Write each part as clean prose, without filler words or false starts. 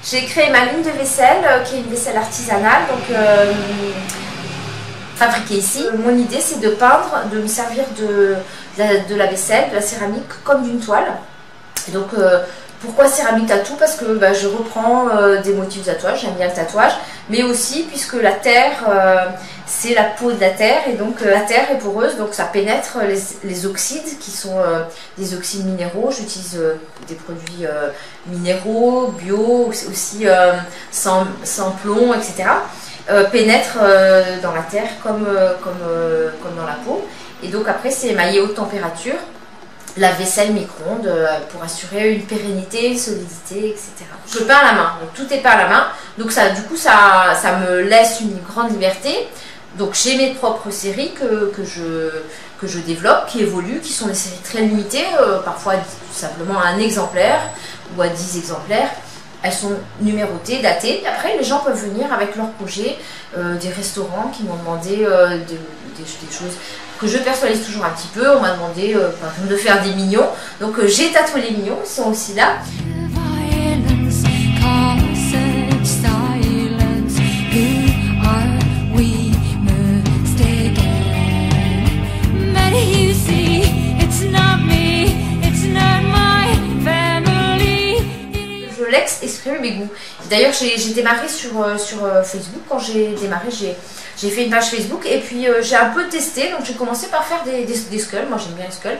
J'ai créé ma ligne de vaisselle, qui est une vaisselle artisanale, donc fabriquée ici. Mon idée, c'est de peindre, de me servir de la vaisselle, de la céramique, comme d'une toile. Et donc, pourquoi céramique tatou? Parce que je reprends des motifs de tatouage, j'aime bien le tatouage, mais aussi puisque la terre, c'est la peau de la terre, et donc la terre est poreuse, donc ça pénètre les oxydes qui sont des oxydes minéraux. J'utilise des produits minéraux, bio, aussi sans plomb, etc. Pénètrent dans la terre comme dans la peau. Et donc après, c'est émaillé haute température. La vaisselle micro-ondes pour assurer une pérennité, une solidité, etc. Je peins à la main, donc tout est peint à la main, donc ça, du coup ça me laisse une grande liberté. Donc j'ai mes propres séries que je développe, qui évoluent, qui sont des séries très limitées, parfois tout simplement à un exemplaire ou à 10 exemplaires. Elles sont numérotées, datées. Après, les gens peuvent venir avec leurs projets, des restaurants qui m'ont demandé des choses que je personnalise toujours un petit peu. On m'a demandé par exemple de faire des mignons. Donc j'ai tatoué les mignons, ils sont aussi là. Je laisse exprimer mes goûts. D'ailleurs, j'ai démarré sur Facebook. Quand j'ai démarré, j'ai fait une page Facebook et puis j'ai un peu testé. Donc j'ai commencé par faire des skulls. Moi j'aime bien les skulls.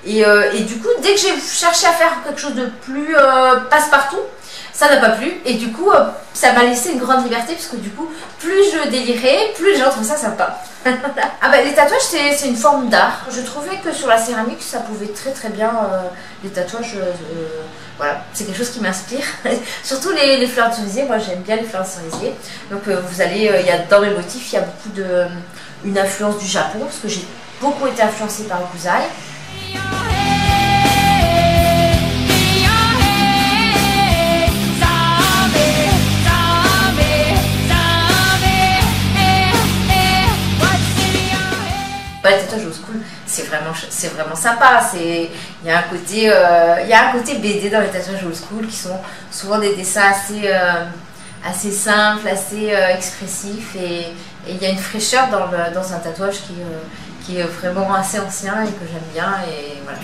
Et du coup, dès que j'ai cherché à faire quelque chose de plus passe-partout, ça n'a pas plu. Et du coup, ça m'a laissé une grande liberté, parce que du coup, plus je délirais, plus les gens trouvaient ça sympa. Les tatouages, c'est une forme d'art. Je trouvais que sur la céramique, ça pouvait très bien, les tatouages, voilà, c'est quelque chose qui m'inspire. Surtout les fleurs de cerisier, moi j'aime bien les fleurs de cerisier. Donc vous allez, dans mes motifs, il y a beaucoup une influence du Japon, parce que j'ai beaucoup été influencée par le Kusai. Le tatouage old school, c'est vraiment sympa. Il y a un côté BD dans les tatouages old school, qui sont souvent des dessins assez simples, assez expressifs, et il y a une fraîcheur dans un tatouage qui est vraiment assez ancien et que j'aime bien, et voilà.